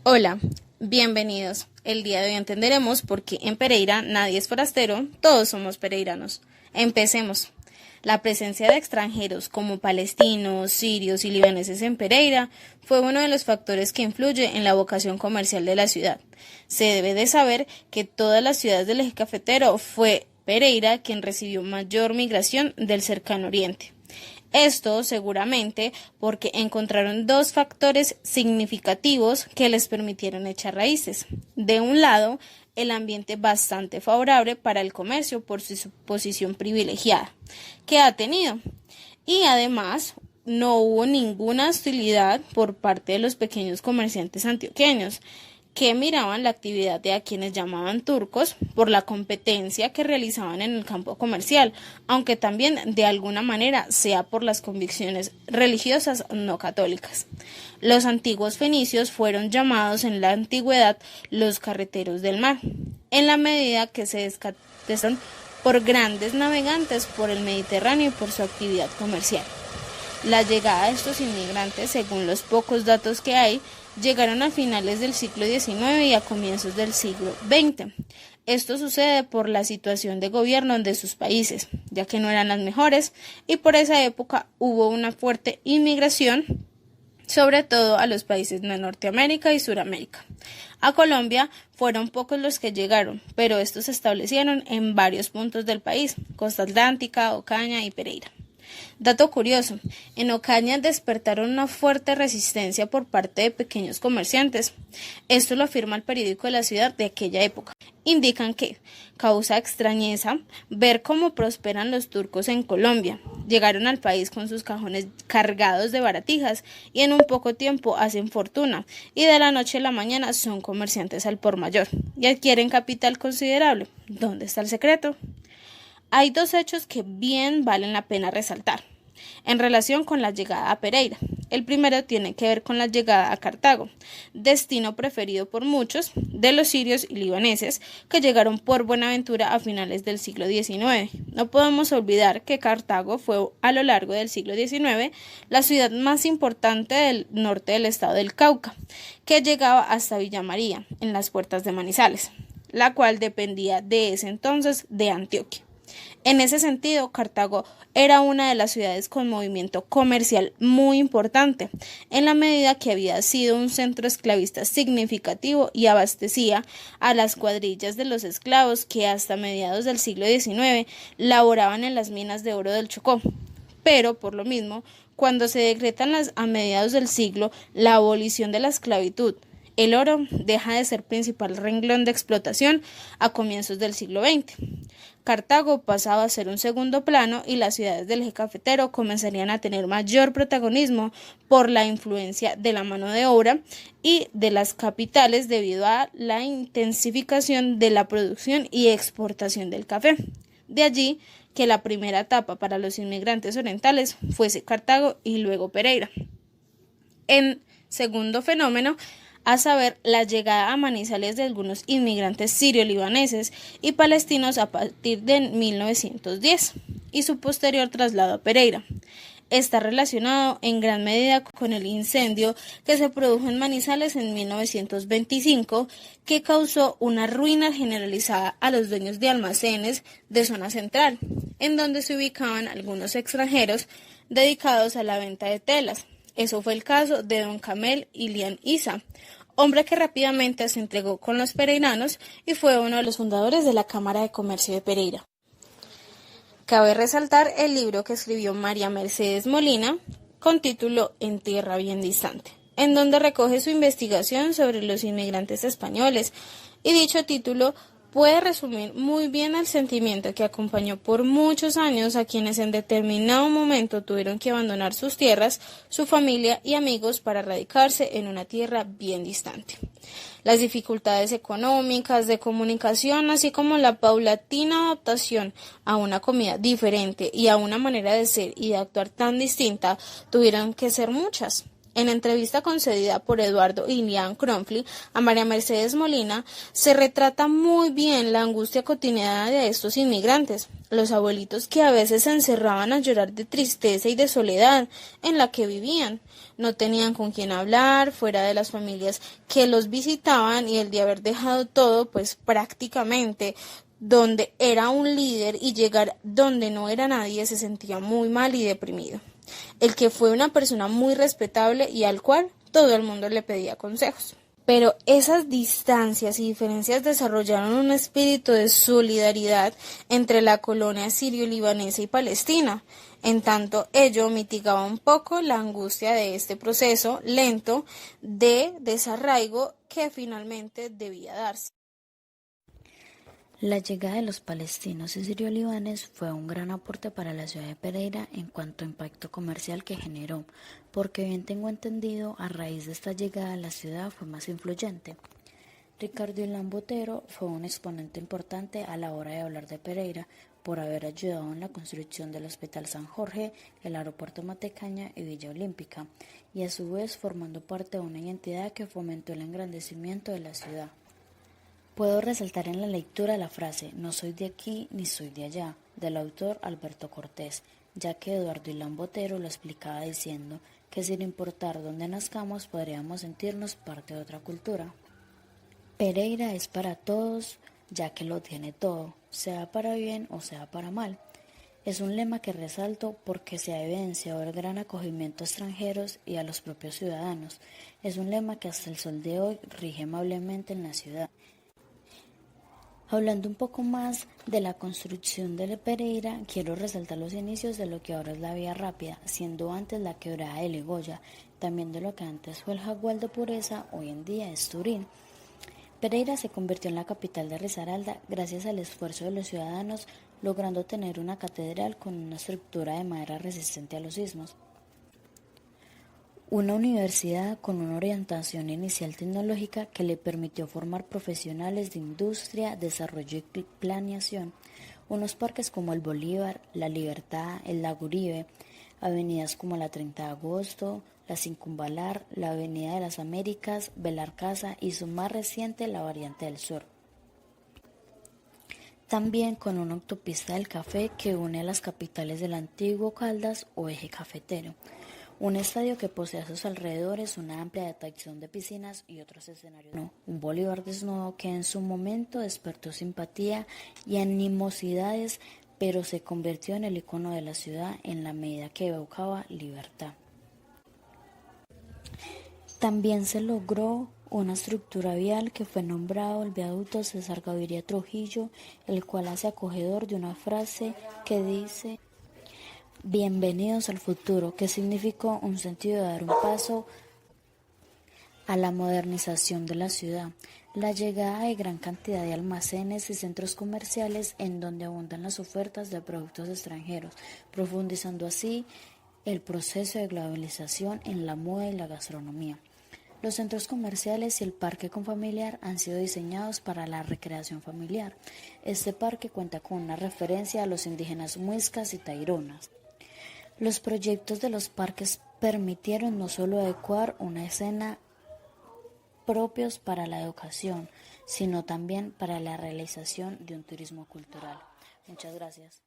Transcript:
Hola, bienvenidos. El día de hoy entenderemos por qué en Pereira nadie es forastero, todos somos pereiranos. Empecemos. La presencia de extranjeros como palestinos, sirios y libaneses en Pereira fue uno de los factores que influye en la vocación comercial de la ciudad. Se debe de saber que todas las ciudades del eje cafetero fue Pereira quien recibió mayor migración del cercano oriente. Esto seguramente porque encontraron dos factores significativos que les permitieron echar raíces. De un lado, el ambiente bastante favorable para el comercio por su posición privilegiada que ha tenido. Y además, no hubo ninguna hostilidad por parte de los pequeños comerciantes antioqueños, que miraban la actividad de a quienes llamaban turcos por la competencia que realizaban en el campo comercial, aunque también de alguna manera sea por las convicciones religiosas no católicas. Los antiguos fenicios fueron llamados en la antigüedad los carreteros del mar, en la medida que se descaracterizan por grandes navegantes por el Mediterráneo y por su actividad comercial. La llegada de estos inmigrantes, según los pocos datos que hay, llegaron a finales del siglo XIX y a comienzos del siglo XX. Esto sucede por la situación de gobierno de sus países, ya que no eran las mejores, y por esa época hubo una fuerte inmigración, sobre todo a los países de Norteamérica y Suramérica. A Colombia fueron pocos los que llegaron, pero estos se establecieron en varios puntos del país, Costa Atlántica, Ocaña y Pereira. Dato curioso, en Ocaña despertaron una fuerte resistencia por parte de pequeños comerciantes. Esto lo afirma el periódico de la ciudad de aquella época. Indican que causa extrañeza ver cómo prosperan los turcos en Colombia. Llegaron al país con sus cajones cargados de baratijas y en un poco tiempo hacen fortuna y de la noche a la mañana son comerciantes al por mayor y adquieren capital considerable. ¿Dónde está el secreto? Hay dos hechos que bien valen la pena resaltar en relación con la llegada a Pereira. El primero tiene que ver con la llegada a Cartago, destino preferido por muchos de los sirios y libaneses que llegaron por Buenaventura a finales del siglo XIX. No podemos olvidar que Cartago fue a lo largo del siglo XIX la ciudad más importante del norte del estado del Cauca, que llegaba hasta Villa María, en las puertas de Manizales, la cual dependía de ese entonces de Antioquia. En ese sentido, Cartago era una de las ciudades con movimiento comercial muy importante, en la medida que había sido un centro esclavista significativo y abastecía a las cuadrillas de los esclavos que hasta mediados del siglo XIX laboraban en las minas de oro del Chocó. Pero, por lo mismo, cuando se decretan a mediados del siglo la abolición de la esclavitud, el oro deja de ser principal renglón de explotación a comienzos del siglo XX. Cartago pasaba a ser un segundo plano y las ciudades del eje cafetero comenzarían a tener mayor protagonismo por la influencia de la mano de obra y de las capitales debido a la intensificación de la producción y exportación del café. De allí que la primera etapa para los inmigrantes orientales fuese Cartago y luego Pereira. En segundo fenómeno, a saber, la llegada a Manizales de algunos inmigrantes sirio-libaneses y palestinos a partir de 1910 y su posterior traslado a Pereira. Está relacionado en gran medida con el incendio que se produjo en Manizales en 1925, que causó una ruina generalizada a los dueños de almacenes de zona central, en donde se ubicaban algunos extranjeros dedicados a la venta de telas. Eso fue el caso de don Camel Ilian Isa, hombre que rápidamente se entregó con los pereiranos y fue uno de los fundadores de la Cámara de Comercio de Pereira. Cabe resaltar el libro que escribió María Mercedes Molina con título En tierra bien distante, en donde recoge su investigación sobre los inmigrantes españoles, y dicho título puede resumir muy bien el sentimiento que acompañó por muchos años a quienes en determinado momento tuvieron que abandonar sus tierras, su familia y amigos para radicarse en una tierra bien distante. Las dificultades económicas, de comunicación, así como la paulatina adaptación a una comida diferente y a una manera de ser y de actuar tan distinta, tuvieron que ser muchas. En entrevista concedida por Eduardo Ilián Cronfli a María Mercedes Molina, se retrata muy bien la angustia cotidiana de estos inmigrantes, los abuelitos que a veces se encerraban a llorar de tristeza y de soledad en la que vivían. No tenían con quién hablar, fuera de las familias que los visitaban, y el de haber dejado todo, pues prácticamente donde era un líder, y llegar donde no era nadie, se sentía muy mal y deprimido. El que fue una persona muy respetable y al cual todo el mundo le pedía consejos. Pero esas distancias y diferencias desarrollaron un espíritu de solidaridad entre la colonia sirio-libanesa y palestina. En tanto, ello mitigaba un poco la angustia de este proceso lento de desarraigo que finalmente debía darse. La llegada de los palestinos y sirio-libaneses fue un gran aporte para la ciudad de Pereira en cuanto a impacto comercial que generó, porque bien tengo entendido, a raíz de esta llegada la ciudad fue más influyente. Ricardo Ilán Botero fue un exponente importante a la hora de hablar de Pereira por haber ayudado en la construcción del Hospital San Jorge, el Aeropuerto Matecaña y Villa Olímpica, y a su vez formando parte de una identidad que fomentó el engrandecimiento de la ciudad. Puedo resaltar en la lectura la frase «No soy de aquí ni soy de allá», del autor Alberto Cortés, ya que Eduardo Ilán Botero lo explicaba diciendo que sin importar dónde nazcamos podríamos sentirnos parte de otra cultura. Pereira es para todos, ya que lo tiene todo, sea para bien o sea para mal. Es un lema que resalto porque se ha evidenciado el gran acogimiento a extranjeros y a los propios ciudadanos. Es un lema que hasta el sol de hoy rige amablemente en la ciudad. Hablando un poco más de la construcción de Pereira, quiero resaltar los inicios de lo que ahora es la Vía Rápida, siendo antes la Quebrada de Legoya, también de lo que antes fue el Jaguar de Pureza, hoy en día es Turín. Pereira se convirtió en la capital de Risaralda gracias al esfuerzo de los ciudadanos, logrando tener una catedral con una estructura de madera resistente a los sismos. Una universidad con una orientación inicial tecnológica que le permitió formar profesionales de industria, desarrollo y planeación. Unos parques como el Bolívar, la Libertad, el Lago Uribe, avenidas como la 30 de Agosto, la Circunvalar, la Avenida de las Américas, Belarcasa y su más reciente, la Variante del Sur. También con una autopista del café que une a las capitales del antiguo Caldas o eje cafetero. Un estadio que posee a sus alrededores una amplia atracción de piscinas y otros escenarios. Un Bolívar desnudo que en su momento despertó simpatía y animosidades, pero se convirtió en el icono de la ciudad en la medida que evocaba libertad. También se logró una estructura vial que fue nombrado el viaducto César Gaviria Trujillo, el cual hace acogedor de una frase que dice «Bienvenidos al futuro», que significó un sentido de dar un paso a la modernización de la ciudad, la llegada de gran cantidad de almacenes y centros comerciales en donde abundan las ofertas de productos extranjeros, profundizando así el proceso de globalización en la moda y la gastronomía. Los centros comerciales y el parque confamiliar han sido diseñados para la recreación familiar. Este parque cuenta con una referencia a los indígenas muiscas y taironas. Los proyectos de los parques permitieron no solo adecuar una escena propios para la educación, sino también para la realización de un turismo cultural. Muchas gracias.